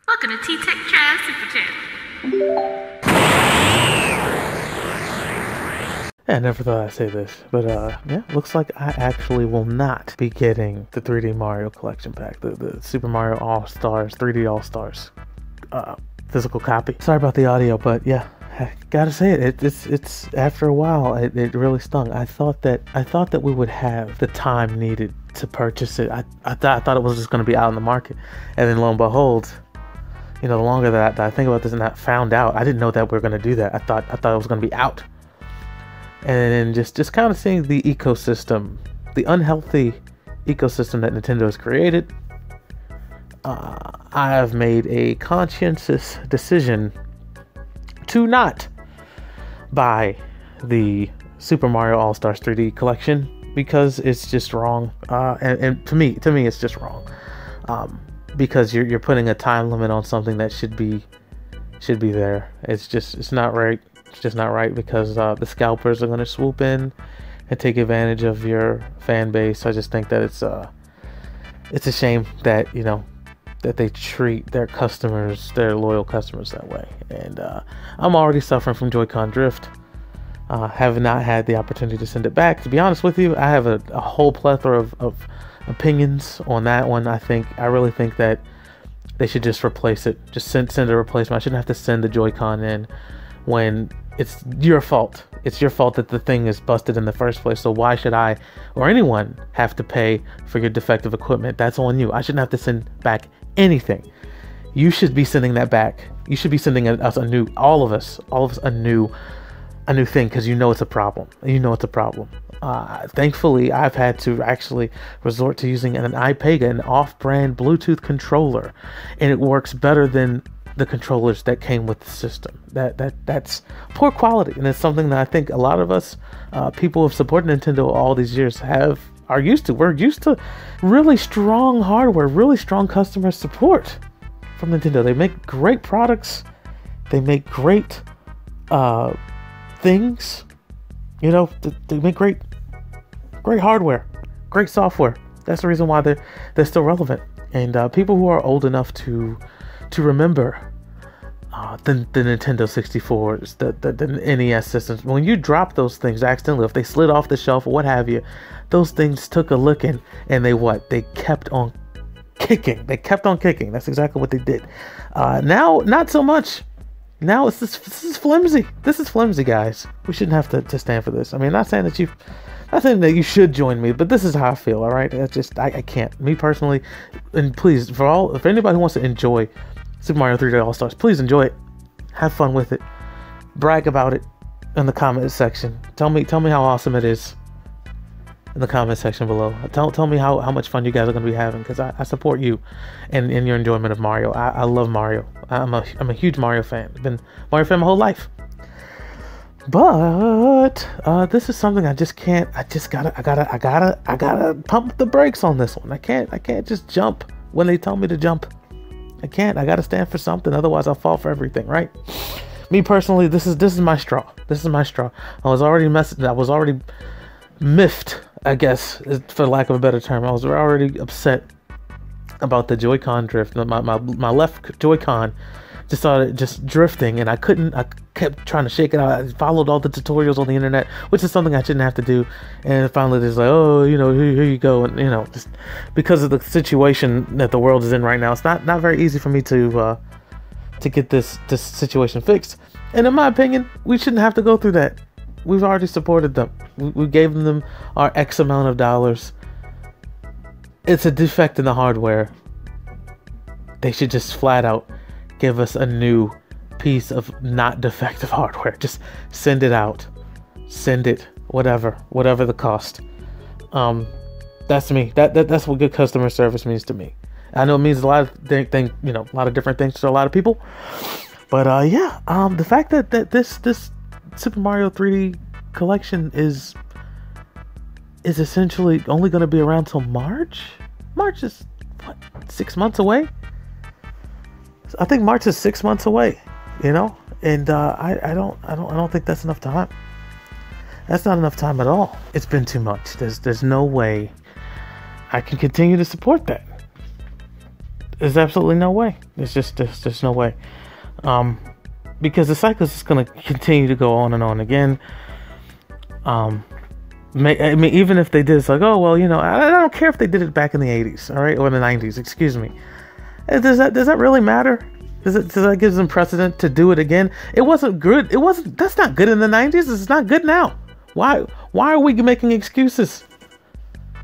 Welcome to TeeTekTrab Super Chat. I never thought I'd say this, but yeah, looks like I actually will not be getting the 3D Mario collection pack, the Super Mario All-Stars, 3D All-Stars physical copy. Sorry about the audio, but yeah, I gotta say it's after a while, it really stung. I thought that we would have the time needed to purchase it. I thought it was just going to be out in the market, and then lo and behold, you know, the longer that I think about this and I found out, I didn't know that we were going to do that. I thought it was going to be out. And then just kind of seeing the ecosystem, the unhealthy ecosystem that Nintendo has created, I have made a conscientious decision to not buy the Super Mario All-Stars 3D collection because it's just wrong. And to me, it's just wrong. Because you're putting a time limit on something that should be there. It's not right. It's just not right because the scalpers are going to swoop in and take advantage of your fan base. I just think that it's a shame that, you know, that they treat their customers, their loyal customers, that way. And I'm already suffering from Joy-Con drift. Have not had the opportunity to send it back. To be honest with you, I have a whole plethora of opinions on that one. I really think that they should just replace it. Just send a replacement. I shouldn't have to send the Joy-Con in when it's your fault. It's your fault that the thing is busted in the first place. So why should I or anyone have to pay for your defective equipment? That's on you. I shouldn't have to send back anything. You should be sending that back. You should be sending us all of us a new thing, because you know it's a problem. Thankfully, I've had to actually resort to using an iPega, an off-brand Bluetooth controller, and it works better than the controllers that came with the system. That's poor quality, and it's something that I think a lot of us people who have supported Nintendo all these years are used to. We're used to really strong hardware, really strong customer support from Nintendo. They make great products. They make great things. You know, they make great hardware, great software. That's the reason why they're still relevant. And people who are old enough to remember the Nintendo 64s, the NES systems, when you drop those things accidentally, if they slid off the shelf or what have you, those things took a licking, and they kept on kicking. That's exactly what they did. Now, not so much. Now this is flimsy. This is flimsy, guys. We shouldn't have to stand for this. I mean, not saying that you should join me, but this is how I feel. All right, I can't. Me personally, and please, if anybody who wants to enjoy Super Mario 3D All Stars, please enjoy it. Have fun with it. Brag about it in the comment section. Tell me how awesome it is in the comment section below. Tell me how much fun you guys are going to be having, because I support you and your enjoyment of Mario. I love Mario. I'm a huge Mario fan. I've been a Mario fan my whole life. But this is something I gotta pump the brakes on this one. I can't just jump when they tell me to jump. I can't. I gotta stand for something, otherwise I'll fall for everything, right? Me personally, this is my straw. This is my straw. I was already miffed, I guess, for lack of a better term. I was already upset about the Joy-Con drift. My left Joy-Con just started drifting, and I kept trying to shake it out. I followed all the tutorials on the internet, which is something I shouldn't have to do. And finally, it's like, oh, you know, here you go. And, you know, just because of the situation that the world is in right now, it's not very easy for me to get this situation fixed. And in my opinion, we shouldn't have to go through that. We've already supported them. We gave them our X amount of dollars. It's a defect in the hardware. They should just flat out give us a new piece of not defective hardware. Just send it out. Send it. Whatever the cost. That's me. That's what good customer service means to me. I know it means a lot of a lot of different things to a lot of people. But yeah, the fact that this Super Mario 3D collection is essentially only going to be around till March. March is what, 6 months away? I think March is 6 months away, you know, and I don't think that's enough time. That's not enough time at all. It's been too much. There's no way I can continue to support that. there's absolutely no way. There's no way. Because the cycle is just going to continue to go on and on again. I mean, even if they did, it's like, oh, well, you know, I don't care if they did it back in the 80s, all right, or the 90s, excuse me. Does that really matter? Does that give them precedent to do it again? It wasn't good. That's not good in the 90s. It's not good now. Why are we making excuses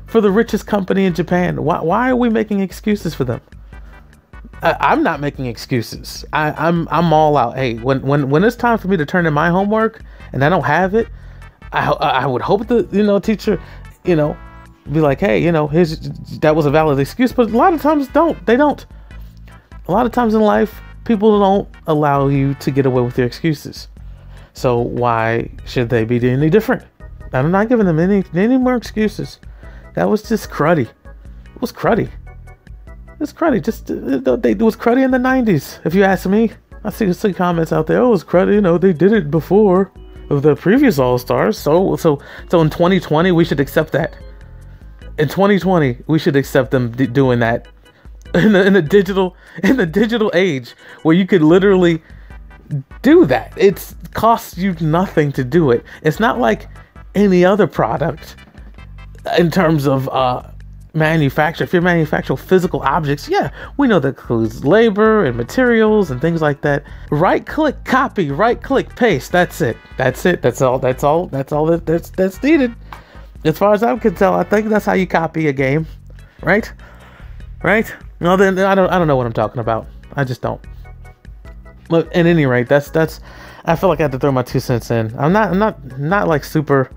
for the richest company in Japan? Why are we making excuses for them? I'm not making excuses. I'm all out. Hey, when it's time for me to turn in my homework and I don't have it, I would hope the, you know, teacher, you know, be like, hey, you know, that was a valid excuse. But a lot of times they don't. A lot of times in life, people don't allow you to get away with your excuses. So why should they be any different? I'm not giving them any more excuses. That was just cruddy. It was cruddy. It's cruddy. It was cruddy in the 90s. If you ask me, I see comments out there. Oh, it was cruddy. You know, they did it before of the previous All-Stars. So in 2020, we should accept that. In 2020, we should accept them doing that. In the digital age where you could literally do that. It costs you nothing to do it. It's not like any other product in terms of manufacture. If you're manufacturing physical objects, yeah, we know that includes labor and materials and things like that. Right click copy, right click paste. That's it. That's all that's needed. As far as I can tell, I think that's how you copy a game. Right? No, then I don't know what I'm talking about. I just don't. But at any rate, that's I feel like I had to throw my 2 cents in. I'm not like super,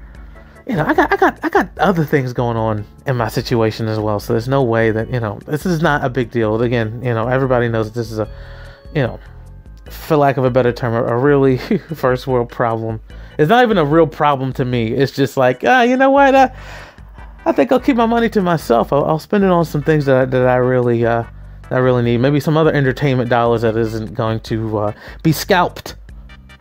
you know, I got other things going on in my situation as well. So there's no way that, you know, this is not a big deal. Again, you know, everybody knows that this is a, you know, for lack of a better term, a really first world problem. It's not even a real problem to me. It's just like, you know what? I think I'll keep my money to myself. I'll spend it on some things that I really need. Maybe some other entertainment dollars that isn't going to be scalped.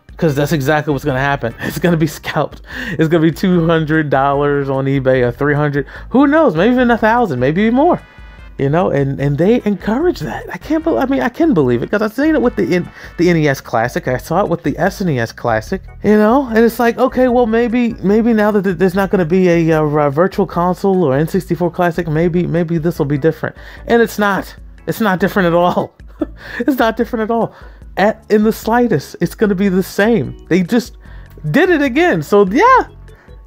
Because that's exactly what's going to happen. It's going to be scalped. It's going to be $200 on eBay or $300. Who knows? Maybe even $1,000. Maybe more. You know, and they encourage that. I can believe it because I've seen it with the NES Classic. I saw it with the SNES Classic. You know, and it's like, okay, well, maybe now that there's not going to be a Virtual Console or N64 Classic, maybe this will be different. And it's not. It's not different at all. It's not different at all. In the slightest, it's going to be the same. They just did it again. So yeah,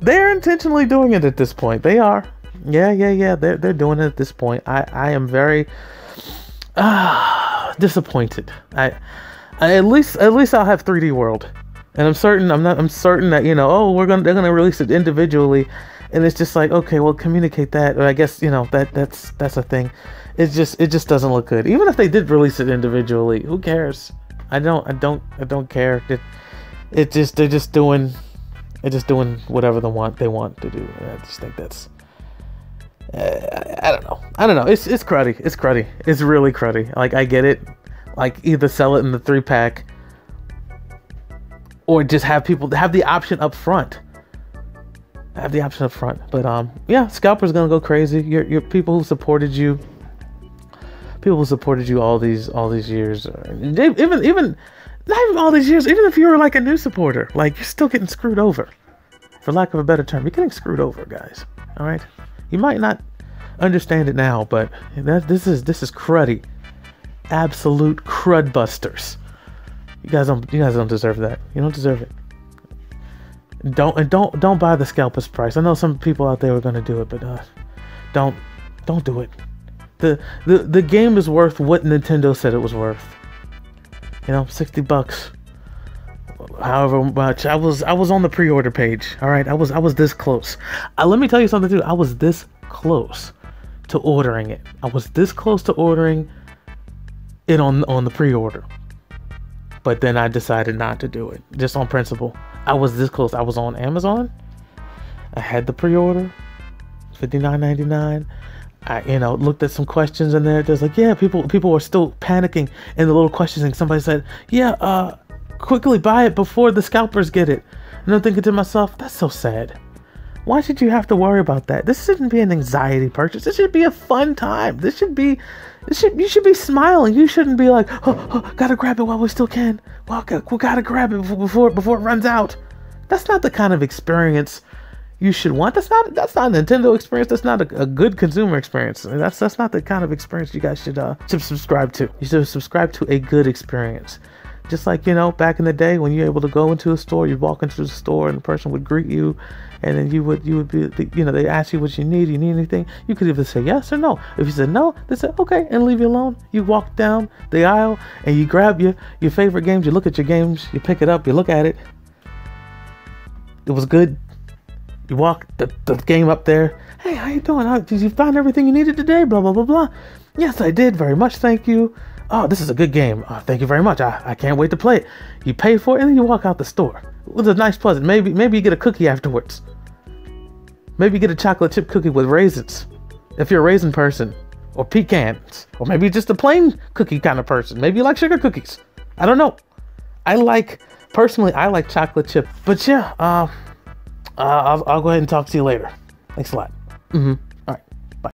they're intentionally doing it at this point. They are. Yeah. They're doing it at this point. I am very disappointed. At least I'll have 3D World, and I'm certain that, you know, they're gonna release it individually, and it's just like, okay, well, communicate that. Or I guess, you know, that's a thing. It just doesn't look good. Even if they did release it individually, who cares? I don't care. They're just doing whatever they want to do. I just think that's. I don't know. It's cruddy. It's really cruddy. Like, I get it. Like, either sell it in the 3-pack or just have people have the option up front. But yeah, scalpers gonna go crazy. Your people who supported you. People who supported you all these years. Even not even all these years. Even if you were like a new supporter, like, you're still getting screwed over. For lack of a better term, you're getting screwed over, guys. All right. You might not understand it now, but this is cruddy, absolute crud busters. You guys don't deserve that. You don't deserve it. Don't buy the scalper's price. I know some people out there are gonna do it, but don't do it. The game is worth what Nintendo said it was worth. You know, $60. However much. I was on the pre-order page. All right, I was this close. Let me tell you something too. I was this close to ordering it. I was this close to ordering it on the pre-order. But then I decided not to do it, just on principle. I was this close. I was on Amazon. I had the pre-order, $59.99. I, you know, looked at some questions in there. There's like, yeah, people were still panicking in the little questioning. Somebody said, yeah, quickly buy it before the scalpers get it. And I'm thinking to myself, that's so sad. Why should you have to worry about that? This shouldn't be an anxiety purchase. This should be a fun time. You should be smiling. You shouldn't be like, oh, gotta grab it while we still can. Well, we gotta grab it before it runs out. That's not the kind of experience you should want. That's not a Nintendo experience. That's not a good consumer experience. That's not the kind of experience you guys should subscribe to. You should subscribe to a good experience. Just like, back in the day when you're able to go into a store, you walk into the store and the person would greet you, and then you would be, they ask you what you need anything. You could either say yes or no. If you said no, they said okay and leave you alone. You walk down the aisle and you grab your favorite games. You look at your games, you pick it up, you look at it. It was good. You walk the game up there. Hey, how you doing? Did you find everything you needed today? Blah, blah, blah, blah. Yes, I did. Very much. Thank you. Oh, this is a good game. Thank you very much. I can't wait to play it. You pay for it and then you walk out the store. It was a nice present. Maybe you get a cookie afterwards. Maybe you get a chocolate chip cookie with raisins, if you're a raisin person, or pecans, or maybe just a plain cookie kind of person. Maybe you like sugar cookies. I don't know. Personally, I like chocolate chip. But yeah, I'll go ahead and talk to you later. Thanks a lot.